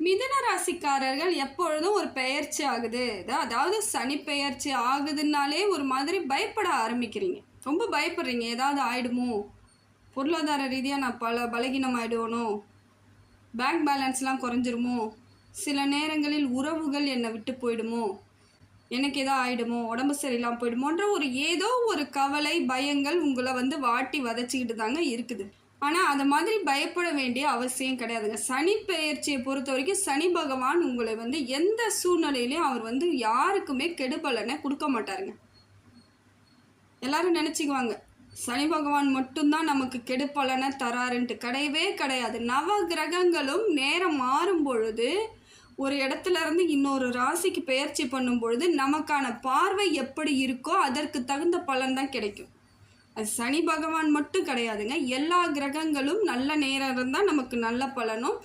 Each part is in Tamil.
மிதுன ராசிக்காரர்கள் எப்பொழுதும் ஒரு பெயர்ச்சி ஆகுது, அதாவது சனி பெயர்ச்சி ஆகுதுன்னாலே ஒரு மாதிரி பயப்பட ஆரம்பிக்கிறீங்க. ரொம்ப பயப்படுறீங்க, ஏதாவது ஆயிடுமோ, பொருளாதார ரீதியாக நான் பலகீனம் ஆகிடுவனோ, பேங்க் பேலன்ஸ்லாம் குறைஞ்சிருமோ, சில நேரங்களில் உறவுகள் என்னை விட்டு போயிடுமோ, எனக்கு எதோ ஆகிடுமோ, உடம்பு சரியில்லாமல் போயிடுமோன்ற ஏதோ ஒரு கவலை பயங்கள் உங்களை வாட்டி வதச்சிக்கிட்டு தாங்க இருக்குது. ஆனால் அந்த மாதிரி பயப்பட வேண்டிய அவசியம் கிடையாதுங்க. சனி பெயர்ச்சியை பொறுத்த வரைக்கும் சனி பகவான் உங்களை எந்த சூழ்நிலையிலையும் அவர் யாருக்குமே கெடுபலனை கொடுக்க மாட்டாருங்க. எல்லாரும் நினச்சிக்குவாங்க சனி பகவான் மட்டும்தான் நமக்கு கெடுபலனை தராருன்ட்டு. கிடையவே கிடையாது. நவ கிரகங்களும் நேரம் மாறும் பொழுது ஒரு இடத்துல இருந்து இன்னொரு ராசிக்கு பெயர்ச்சி பண்ணும் பொழுது நமக்கான பார்வை எப்படி இருக்கோ அதற்கு தகுந்த பலன் தான் கிடைக்கும். அது சனி பகவான் மட்டும் கிடையாதுங்க. எல்லா கிரகங்களும் நல்ல நேரம் இருந்தால் நமக்கு நல்ல பலனும்,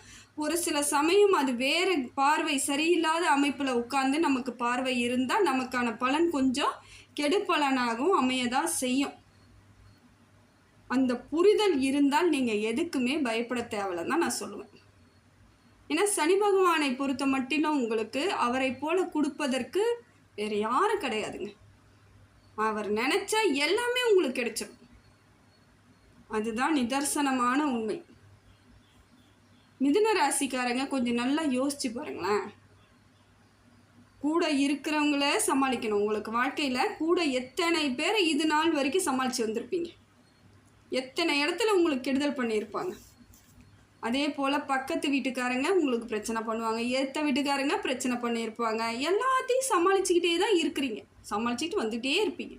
ஒரு சில சமயம் அது வேறு பார்வை சரியில்லாத அமைப்பில் உட்கார்ந்து நமக்கு பார்வை இருந்தால் நமக்கான பலன் கொஞ்சம் கெடுபலனாகவும் அமையதான் செய்யும். அந்த புரிதல் இருந்தால் நீங்கள் எதுக்குமே பயப்பட தேவையில்லைன்னு தான் நான் சொல்லுவேன். ஏன்னா சனி பகவானை பொறுத்த மட்டிலும் உங்களுக்கு அவரை போல கொடுப்பதற்கு வேறு யாரும் கிடையாதுங்க. அவர் நினச்சா எல்லாமே உங்களுக்கு கிடைச்சிடும். அதுதான் நிதர்சனமான உண்மை. மிதுன ராசிக்காரங்க கொஞ்சம் நல்லா யோசிச்சு பாருங்களேன். கூட இருக்கிறவங்கள சமாளிக்கணும். உங்களுக்கு வாழ்க்கையில் கூட எத்தனை பேரை இது நாள் வரைக்கும் சமாளித்து வந்திருப்பீங்க. எத்தனை இடத்துல உங்களுக்கு கெடுதல் பண்ணியிருப்பாங்க. அதே போல் பக்கத்து வீட்டுக்காரங்க உங்களுக்கு பிரச்சனை பண்ணுவாங்க, ஏற்ற வீட்டுக்காரங்க பிரச்சனை பண்ணியிருப்பாங்க. எல்லாத்தையும் சமாளிச்சுக்கிட்டே தான் இருக்கிறீங்க, சமாளிச்சுக்கிட்டு வந்துகிட்டே இருப்பீங்க.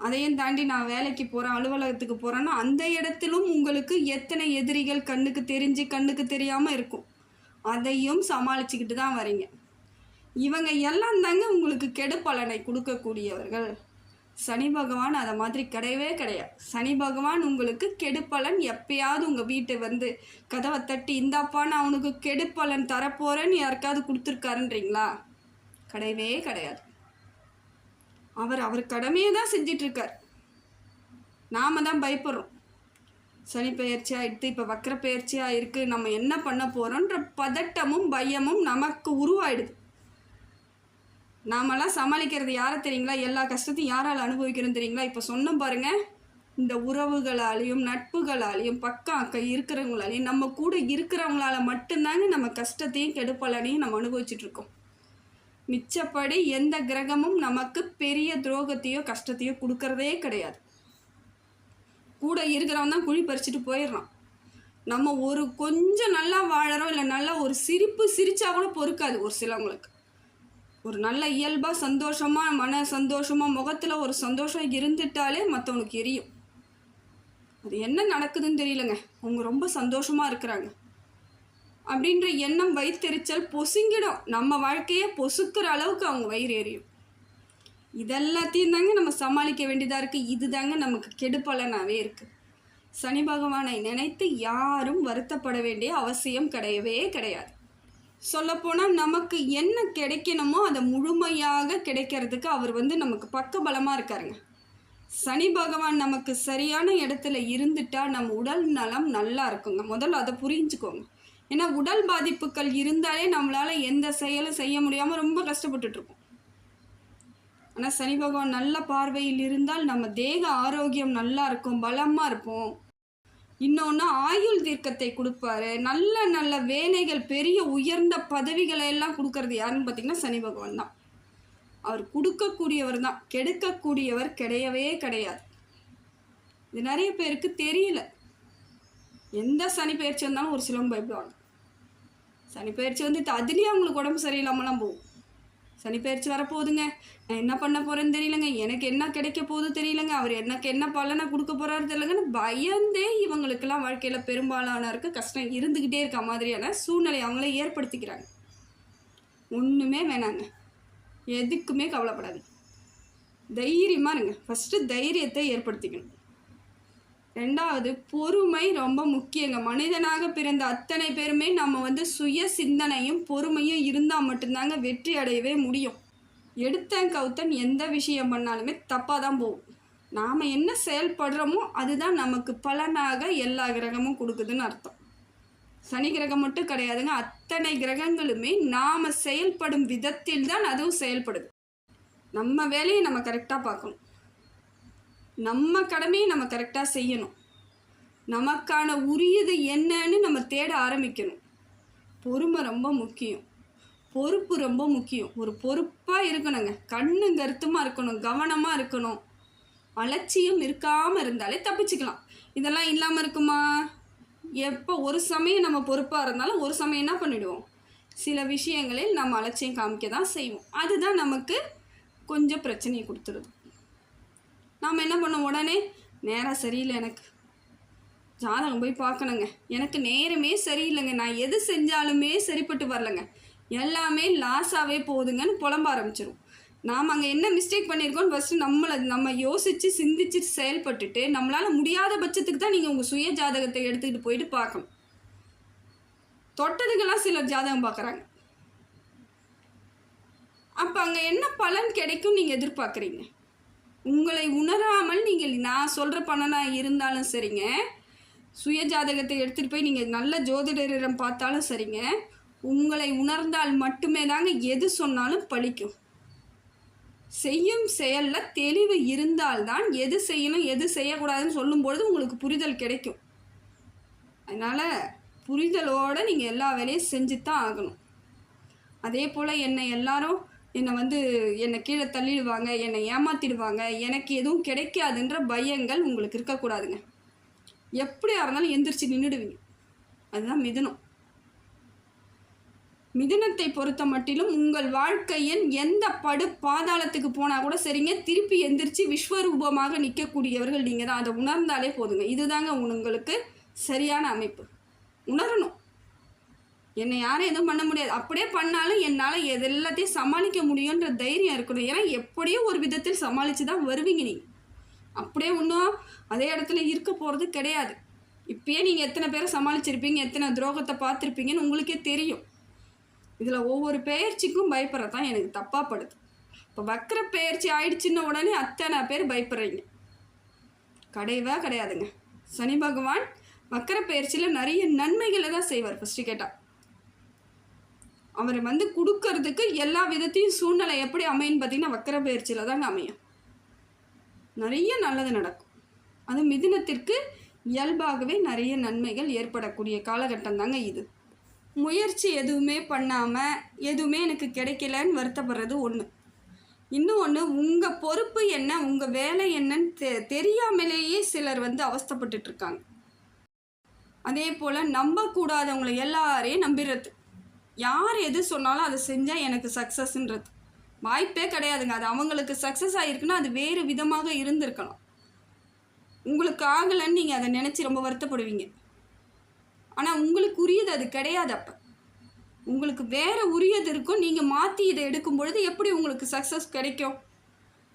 அதையும் தாண்டி நான் வேலைக்கு போகிறேன், அலுவலகத்துக்கு போகிறேன்னா அந்த இடத்திலும் உங்களுக்கு எத்தனை எதிரிகள் கண்ணுக்கு தெரிஞ்சு கண்ணுக்கு தெரியாமல் இருக்கும். அதையும் சமாளிச்சுக்கிட்டு தான் வரீங்க. இவங்க எல்லாம் தாங்க உங்களுக்கு கெடுபலனை கொடுக்கக்கூடியவர்கள். சனி பகவான் அதை மாதிரி கிடையவே கிடையாது. சனி பகவான் உங்களுக்கு கெடுப்பலன் எப்பயாவது உங்கள் வீட்டை கதவை தட்டி இந்தாப்பான்னு அவனுக்கு கெடுப்பலன் தரப்போகிறேன்னு யாருக்காவது கொடுத்துருக்காருன்றீங்களா? கிடையவே கிடையாது. அவர் கடமையை தான் செஞ்சிட்ருக்கார். நாம் தான் பயப்படுறோம். சனி பெயர்ச்சியாக எடுத்து இப்போ வக்கர பெயர்ச்சியாக இருக்குது, நம்ம என்ன பண்ண போகிறோன்ற பதட்டமும் பயமும் நமக்கு உருவாயிடுது. நாமெல்லாம் சமாளிக்கிறது யாரை தெரியுங்களா? எல்லா கஷ்டத்தையும் யாரால் அனுபவிக்கிறோம் தெரியுங்களா? இப்போ சொன்னோம் பாருங்கள், இந்த உறவுகளாலேயும் நட்புகளாலேயும் பக்கம் அக்கம் இருக்கிறவங்களாலேயும் நம்ம கூட இருக்கிறவங்களால மட்டும்தாங்க நம்ம கஷ்டத்தையும் கெடுப்பலனையும் நம்ம அனுபவிச்சுட்ருக்கோம். மிச்சப்படி எந்த கிரகமும் நமக்கு பெரிய துரோகத்தையோ கஷ்டத்தையோ கொடுக்கறதே கிடையாது. கூட இருக்கிறவன் தான் குழி பறிச்சுட்டு போயிடுறான். நம்ம ஒரு கொஞ்சம் நல்லா வாழறோம், இல்லை நல்லா ஒரு சிரிப்பு சிரிச்சா கூட பொறுக்காது. ஒரு சிலவங்களுக்கு ஒரு நல்ல இயல்பாக சந்தோஷமாக மன சந்தோஷமாக முகத்தில் ஒரு சந்தோஷம் இருந்துட்டாலே மற்றவனுக்கு எரியும். அது என்ன நடக்குதுன்னு தெரியலங்க, அவங்க ரொம்ப சந்தோஷமாக இருக்கிறாங்க அப்படின்ற எண்ணம் வயிற்றெரிச்சல் பொசுங்கிடும். நம்ம வாழ்க்கையை பொசுக்கிற அளவுக்கு அவங்க வயிறு எரியும். இதெல்லாத்தையும் தாங்க நம்ம சமாளிக்க வேண்டியதாக இருக்குது. இது தாங்க நமக்கு கெடுபலனாகவே இருக்குது. சனி பகவானை நினைத்து யாரும் வருத்தப்பட வேண்டிய அவசியம் கிடையவே கிடையாது. சொல்லப்போனால் நமக்கு என்ன கிடைக்கணுமோ அதை முழுமையாக கிடைக்கிறதுக்கு அவர் நமக்கு பக்கபலமாக இருக்காருங்க. சனி பகவான் நமக்கு சரியான இடத்துல இருந்துட்டால் நம்ம உடல் நலம் நல்லா இருக்குங்க. முதல்ல அதை புரிஞ்சுக்கோங்க. ஏன்னா உடல் பாதிப்புகள் இருந்தாலே நம்மளால் எந்த செயலும் செய்ய முடியாமல் ரொம்ப கஷ்டப்பட்டுட்ருக்கோம். ஆனால் சனி பகவான் நல்ல பார்வையில் இருந்தால் நம்ம தேக ஆரோக்கியம் நல்லா இருக்கும், பலமாக இருப்போம். இன்னொன்று ஆயுள் தீர்க்கத்தை கொடுப்பாரு. நல்ல நல்ல வேலைகள், பெரிய உயர்ந்த பதவிகளை எல்லாம் கொடுக்கறது யாருன்னு பார்த்தீங்கன்னா சனி பகவான் தான். அவர் கொடுக்கக்கூடியவர் தான், கெடுக்கக்கூடியவர் கிடையவே கிடையாது. இது நிறைய பேருக்கு தெரியல. எந்த சனி பயிற்சி வந்தாலும் ஒரு சிலவங்க பயப்படுவாங்க. சனி பயிற்சி அதுலேயே அவங்களுக்கு உடம்பு சரியில்லாமலாம் போகும். சனி பயிற்சி வரப்போகுதுங்க, நான் என்ன பண்ண போகிறேன்னு தெரியலங்க, எனக்கு என்ன கிடைக்க போகுது தெரியலங்க, அவர் எனக்கு என்ன பலனை கொடுக்க போகிறாரு தெரியலங்கன்னு பயந்தே இவங்களுக்கெல்லாம் வாழ்க்கையில் பெரும்பாலானருக்கு கஷ்டம் இருந்துக்கிட்டே இருக்க மாதிரியான சூழ்நிலை அவங்களே ஏற்படுத்திக்கிறாங்க. ஒன்றுமே வேணாங்க, எதுக்குமே கவலைப்படாது, தைரியமாக இருங்க. ஃபஸ்ட்டு தைரியத்தை ஏற்படுத்திக்கணும். ரெண்டாவது பொறுமை ரொம்ப முக்கியங்க. மனிதனாக பிறந்த அத்தனை பேருமே நம்ம சுய சிந்தனையும் பொறுமையும் இருந்தால் மட்டும்தாங்க வெற்றி அடையவே முடியும். எடுத்தன் கவுத்தன் எந்த விஷயம் பண்ணாலுமே தப்பாக தான் போகும். நாம் என்ன செயல்படுறோமோ அதுதான் நமக்கு பலனாக எல்லா கிரகமும் கொடுக்குதுன்னு அர்த்தம். சனி கிரகம் மட்டும் கிடையாதுங்க, அத்தனை கிரகங்களுமே நாம் செயல்படும் விதத்தில் தான் அதுவும் செயல்படுது. நம்ம வேலையை நம்ம கரெக்டாக பார்க்கணும், நம்ம கடமையை நம்ம கரெக்டாக செய்யணும், நமக்கான உரியது என்னன்னு நம்ம தேட ஆரம்பிக்கணும். பொறுமை ரொம்ப முக்கியம், பொறுப்பு ரொம்ப முக்கியம். ஒரு பொறுப்பாக இருக்கணுங்க, கண்ணு கருத்துமாக இருக்கணும், கவனமாக இருக்கணும். அலட்சியம் இருக்காமல் இருந்தாலே தப்பிச்சுக்கலாம். இதெல்லாம் இல்லாமல் இருக்குமா? எப்போ ஒரு சமயம் நம்ம பொறுப்பாக இருந்தாலும் ஒரு சமயம் என்ன பண்ணிவிடுவோம், சில விஷயங்களில் நம்ம அலட்சியம் காமிக்க தான் செய்வோம். அதுதான் நமக்கு கொஞ்சம் பிரச்சனையை கொடுத்துருது. நாம் என்ன பண்ணோம், உடனே நேரம் சரியில்லை, எனக்கு ஜாதகம் போய் பார்க்கணுங்க, எனக்கு நேரமே சரியில்லைங்க, நான் எது செஞ்சாலுமே சரிப்பட்டு வரலைங்க, எல்லாமே லாஸாகவே போகுதுங்கன்னு புலம்ப ஆரம்பிச்சிடும். நாம் அங்கே என்ன மிஸ்டேக் பண்ணியிருக்கோன்னு ஃபஸ்ட்டு நம்ம யோசித்து சிந்திச்சு செயல்பட்டுட்டு நம்மளால் முடியாத பட்சத்துக்கு தான் நீங்கள் உங்கள் சுய ஜாதகத்தை எடுத்துக்கிட்டு போயிட்டு பார்க்கணும். தொட்டதுக்கெல்லாம் சிலர் ஜாதகம் பார்க்குறாங்க. அப்போ அங்கே என்ன பலன் கிடைக்கும் நீங்கள் எதிர்பார்க்குறீங்க? உங்களை உணராமல் நீங்கள் நான் சொல்கிற பலனாக இருந்தாலும் சரிங்க, சுய ஜாதகத்தை எடுத்துகிட்டு போய் நீங்கள் நல்ல ஜோதிடரிடம் பார்த்தாலும் சரிங்க, உங்களை உணர்ந்தால் மட்டுமே தாங்க எது சொன்னாலும் பலிக்கும். செய்யும் செயலில் தெளிவு இருந்தால்தான் எது செய்யணும் எது செய்யக்கூடாதுன்னு சொல்லும்பொழுது உங்களுக்கு புரிதல் கிடைக்கும். அதனால் புரிதலோடு நீங்கள் எல்லா வேலையும் செஞ்சு தான் ஆகணும். அதே போல் என்னை கீழே தள்ளிடுவாங்க, என்னை ஏமாற்றிடுவாங்க, எனக்கு எதுவும் கிடைக்காதுன்ற பயங்கள் உங்களுக்கு இருக்கக்கூடாதுங்க. எப்படியா இருந்தாலும் எந்திரிச்சு நின்றுடுவீங்க. அதுதான் மிதுனம். மிதுனத்தை பொறுத்த மட்டிலும் உங்கள் வாழ்க்கையின் எந்த பாதாளத்துக்கு போனால் கூட சரிங்க, திருப்பி எந்திரிச்சு விஸ்வரூபமாக நிற்கக்கூடியவர்கள் நீங்கள் தான். அதை உணர்ந்தாலே போதுங்க. இதுதாங்க உங்களுக்கு சரியான அமைப்பு. உணரணும், என்னை யாரும் எதுவும் பண்ண முடியாது, அப்படியே பண்ணாலும் என்னால் எல்லாத்தையும் சமாளிக்க முடியுன்ற தைரியம் இருக்கணும். ஏன்னா எப்படியும் ஒரு விதத்தில் சமாளித்து தான் வருவீங்க. நீங்கள் அப்படியே ஒன்றும் அதே இடத்துல இருக்க போகிறது கிடையாது. இப்பயே நீங்கள் எத்தனை பேரை சமாளிச்சிருப்பீங்க, எத்தனை துரோகத்தை பார்த்துருப்பீங்கன்னு உங்களுக்கே தெரியும். இதில் ஒவ்வொரு பெயர்ச்சிக்கும் பயப்படுறதான் எனக்கு தப்பாக படுது. இப்போ வக்கர பெயர்ச்சி ஆயிடுச்சுன்ன உடனே அத்தனை பேர் பயப்படுறீங்க. கிடையாதுங்க. சனி பகவான் வக்கர பெயர்ச்சியில் நிறைய நன்மைகளை தான் செய்வார். ஃபஸ்ட்டு கேட்டால் அவர் கொடுக்கறதுக்கு எல்லா விதத்தையும் சூழ்நிலை எப்படி அமையுன்னு பார்த்தீங்கன்னா வக்கர பெயர்ச்சியில் தாங்க அமையும். நிறைய நல்லது நடக்கும். அது மிதுனத்திற்கு இயல்பாகவே நிறைய நன்மைகள் ஏற்படக்கூடிய காலகட்டம் தாங்க இது. முயற்சி எதுவுமே பண்ணாமல் எதுவுமே எனக்கு கிடைக்கலன்னு வருத்தப்படுறது ஒன்று. இன்னும் ஒன்று, உங்கள் பொறுப்பு என்ன, உங்கள் வேலை என்னன்னு தெரியாமலேயே சிலர் அவஸ்தைப்பட்டுட்ருக்காங்க. அதே போல் நம்பக்கூடாதவங்களை எல்லாரையும் நம்பிடுறது. யார் எது சொன்னாலும் அதை செஞ்சால் எனக்கு சக்ஸஸ்ன்றது வாய்ப்பே கிடையாதுங்க. அது அவங்களுக்கு சக்ஸஸ் ஆகிருக்குன்னா அது வேறு விதமாக இருந்திருக்கலாம். உங்களுக்கு ஆகலைன்னு நீங்கள் அதை நினச்சி ரொம்ப வருத்தப்படுவீங்க. ஆனால் உங்களுக்கு உரியது அது கிடையாது. அப்போ உங்களுக்கு வேறு உரியது இருக்கும், நீங்கள் மாற்றி இதை எடுக்கும் பொழுது எப்படி உங்களுக்கு சக்ஸஸ் கிடைக்கும்?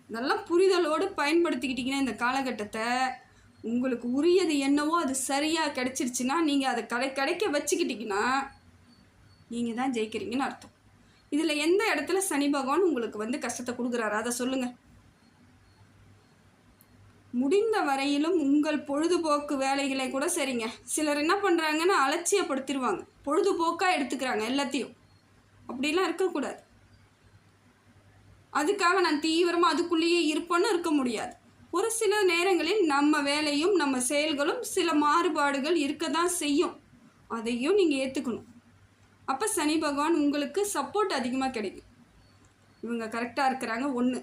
இதெல்லாம் புரிதலோடு பயன்படுத்திக்கிட்டிங்கன்னா இந்த காலகட்டத்தை உங்களுக்கு உரியது என்னவோ அது சரியாக கிடைச்சிருச்சுன்னா நீங்கள் அதை கிடைக்க வச்சுக்கிட்டிங்கன்னா நீங்கள் தான் ஜெயிக்கிறீங்கன்னு அர்த்தம். இதில் எந்த இடத்துல சனி பகவான் உங்களுக்கு கஷ்டத்தை கொடுக்குறாரு அதை சொல்லுங்கள். முடிந்த வரையிலும் உங்கள் பொழுதுபோக்கு வேலைகளை கூட சரிங்க, சிலர் என்ன பண்ணுறாங்கன்னா அலட்சியப்படுத்திடுவாங்க, பொழுதுபோக்காக எடுத்துக்கிறாங்க எல்லாத்தையும். அப்படிலாம் இருக்கக்கூடாது. அதுக்காக நான் தீவிரமாக அதுக்குள்ளேயே இருப்பேன்னு இருக்க முடியாது. ஒரு சில நேரங்களில் நம்ம வேலையும் நம்ம செயல்களும் சில மாறுபாடுகள் இருக்க தான் செய்யும். அதையும் நீங்கள் ஏற்றுக்கணும். அப்போ சனி பகவான் உங்களுக்கு சப்போர்ட் அதிகமாக கிடைக்கும். இவங்க கரெக்டாக இருக்கிறாங்க ஒன்று.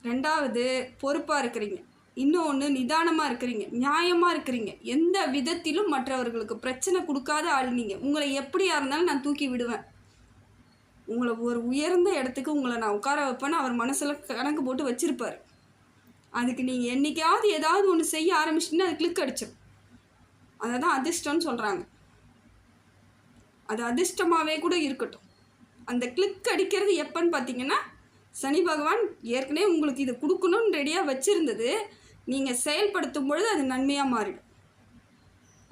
ரெண்டாவது, பொறுப்பாக இருக்கிறீங்க. இன்னொன்று, நிதானமாக இருக்கிறீங்க, நியாயமாக இருக்கிறீங்க. எந்த விதத்திலும் மற்றவர்களுக்கு பிரச்சனை கொடுக்காத ஆள் நீங்கள். உங்களை எப்படியா இருந்தாலும் நான் தூக்கி விடுவேன், உங்களை ஒரு உயர்ந்த இடத்துக்கு உங்களை நான் உட்கார வைப்பேன்னு அவர் மனசில் கணக்கு போட்டு வச்சுருப்பார். அதுக்கு நீங்கள் என்றைக்காவது ஏதாவது ஒன்று செய்ய ஆரம்பிச்சிட்டிங்கன்னா அது கிளிக் அடிச்சிடும். அதை தான் அதிர்ஷ்டம்னு சொல்கிறாங்க. அது அதிர்ஷ்டமாகவே கூட இருக்கட்டும். அந்த கிளிக் அடிக்கிறது எப்போன்னு பார்த்தீங்கன்னா, சனி பகவான் ஏற்கனவே உங்களுக்கு இதை கொடுக்கணும்னு ரெடியாக வச்சுருந்தது, நீங்கள் செயல்படுத்தும் பொழுது அது நன்மையாக மாறிடும்.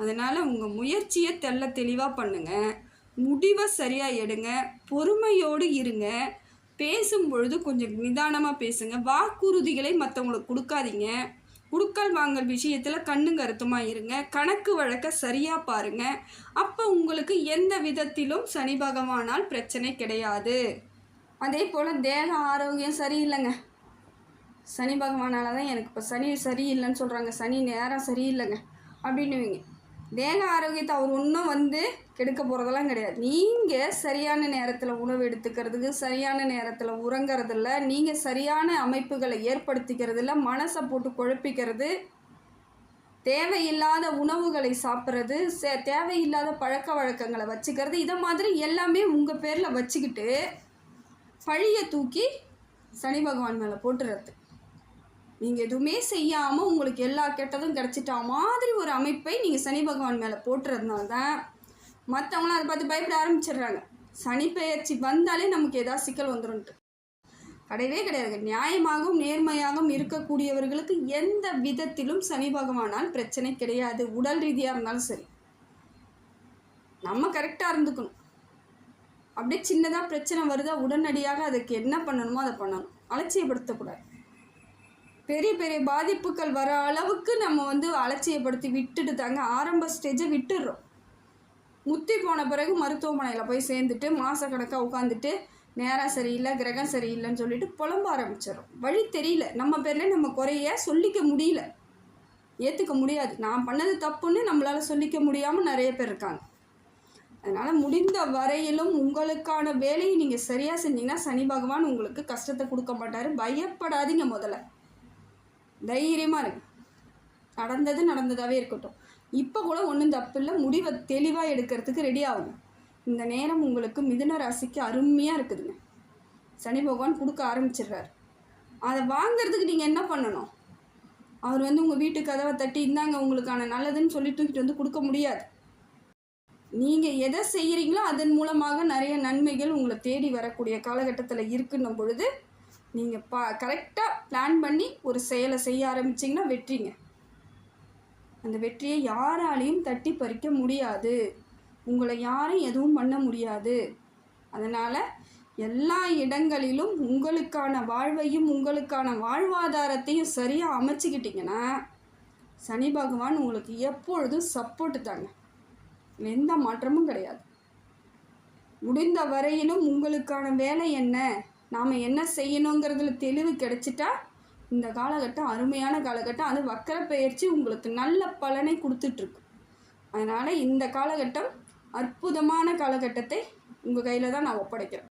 அதனால் உங்கள் முயற்சியை தெளிவாக பண்ணுங்கள், முடிவை சரியாக எடுங்க, பொறுமையோடு இருங்க. பேசும் பொழுது கொஞ்சம் நிதானமாக பேசுங்க. வாக்குறுதிகளை மற்றவங்களுக்கு கொடுக்காதீங்க. குடுக்கல் வாங்கல் விஷயத்தில் கண்ணும் கருத்துமாக இருங்க. கணக்கு வழக்க சரியாக பாருங்கள். அப்போ உங்களுக்கு எந்த விதத்திலும் சனி பகவானால் பிரச்சனை கிடையாது. அதே போல் தேக ஆரோக்கியம் சரியில்லைங்க. சனி பகவானால் தான் எனக்கு இப்போ சனி சரியில்லைன்னு சொல்கிறாங்க, சனி நேரம் சரியில்லைங்க அப்படின்னுவீங்க. தேக ஆரோக்கியத்தை அவர் ஒன்றும் கெடுக்க போகிறதெல்லாம் கிடையாது. நீங்கள் சரியான நேரத்தில் உணவு எடுத்துக்கிறதுக்கு, சரியான நேரத்தில் உறங்கிறதில்ல, நீங்கள் சரியான அமைப்புகளை ஏற்படுத்திக்கிறதில்ல, மனசை போட்டு குழப்பிக்கிறது, தேவையில்லாத உணவுகளை சாப்பிட்றது, தேவையில்லாத பழக்க வழக்கங்களை வச்சுக்கிறது, இதை மாதிரி எல்லாமே உங்கள் பேரில் வச்சுக்கிட்டு பழியை தூக்கி சனி பகவான் மேலே போட்டுறது. நீங்கள் எதுவுமே செய்யாமல் உங்களுக்கு எல்லா கெட்டதும் கிடச்சிட்டா மாதிரி ஒரு அமைப்பை நீங்கள் சனி பகவான் மேலே போட்டுறதுனால தான் மற்றவங்களாம் அதை பார்த்து பயப்பட ஆரம்பிச்சிடுறாங்க. சனி பெயர்ச்சி வந்தாலே நமக்கு ஏதாவது சிக்கல் வந்துடும்ட்டு. கிடையவே கிடையாது. நியாயமாகவும் நேர்மையாகவும் இருக்கக்கூடியவர்களுக்கு எந்த விதத்திலும் சனி பகவானால் பிரச்சனை கிடையாது. உடல் ரீதியாக இருந்தாலும் சரி, நம்ம கரெக்டாக இருந்துக்கணும். அப்படியே சின்னதாக பிரச்சனை வருதா உடனடியாக அதுக்கு என்ன பண்ணணுமோ அதை பண்ணணும். அலட்சியப்படுத்தக்கூடாது. பெரிய பெரிய பாதிப்புகள் வர அளவுக்கு நம்ம அலட்சியப்படுத்தி விட்டுட்டு தாங்க ஆரம்ப ஸ்டேஜை விட்டுடுறோம். முத்தி போன பிறகு மருத்துவமனையில் போய் சேர்ந்துட்டு மாதக்கணக்காக உட்காந்துட்டு நேரம் சரியில்லை, கிரகம் சரியில்லைன்னு சொல்லிட்டு புலம்ப ஆரம்பிச்சிடும். வழி தெரியல, நம்ம பேரில் நம்ம குறைய சொல்லிக்க முடியல, ஏற்றுக்க முடியாது. நான் பண்ணது தப்புன்னு நம்மளால் சொல்லிக்க முடியாமல் நிறைய பேர் இருக்காங்க. அதனால் முடிந்த வரையிலும் உங்களுக்கான வேலையை நீங்கள் சரியாக செஞ்சீங்கன்னா சனி பகவான் உங்களுக்கு கஷ்டத்தை கொடுக்க மாட்டார். பயப்படாதீங்க. முதல்ல தைரியமாக இருங்க. நடந்தது நடந்ததாகவே இருக்கட்டும். இப்போ கூட ஒன்றும் தப்பு இல்லை. முடிவை தெளிவாக எடுக்கிறதுக்கு ரெடி ஆகுங்க. இந்த நேரம் உங்களுக்கு மிதுன ராசிக்கு அருமையாக இருக்குதுங்க. சனி பகவான் கொடுக்க ஆரம்பிச்சிடுறாரு. அதை வாங்கிறதுக்கு நீங்கள் என்ன பண்ணணும்? அவர் உங்கள் வீட்டு கதவை தட்டி இந்தாங்க உங்களுக்கான நல்லதுன்னு சொல்லி தூக்கிட்டு கொடுக்க முடியாது. நீங்கள் எதை செய்கிறீங்களோ அதன் மூலமாக நிறைய நன்மைகள் உங்களை தேடி வரக்கூடிய காலகட்டத்தில் இருக்குன்னும் பொழுது நீங்கள் கரெக்டாக பிளான் பண்ணி ஒரு செயலை செய்ய ஆரம்பிச்சிங்கன்னா வெற்றிங்க. அந்த வெற்றியை யாராலையும் தட்டி பறிக்க முடியாது. உங்களை யாரும் எதுவும் பண்ண முடியாது. அதனால் எல்லா இடங்களிலும் உங்களுக்கான வாழ்வையும் உங்களுக்கான வாழ்வாதாரத்தையும் சரியாக அமைச்சிக்கிட்டிங்கன்னா சனி பகவான் உங்களுக்கு எப்பொழுதும் சப்போர்ட்டு தாங்க. எந்த மாற்றமும் கிடையாது. முடிந்த வரையிலும் உங்களுக்கான வேலை என்ன, நாம் என்ன செய்யணுங்கிறதுல தெளிவு கிடைச்சிட்டா இந்த காலகட்டம் அருமையான காலகட்டம். அது வக்கர பெயர்ச்சி உங்களுக்கு நல்ல பலனை கொடுத்துட்ருக்கு. அதனால் இந்த காலகட்டம் அற்புதமான காலகட்டத்தை உங்கள் கையில் தான் நான் ஒப்படைக்கிறேன்.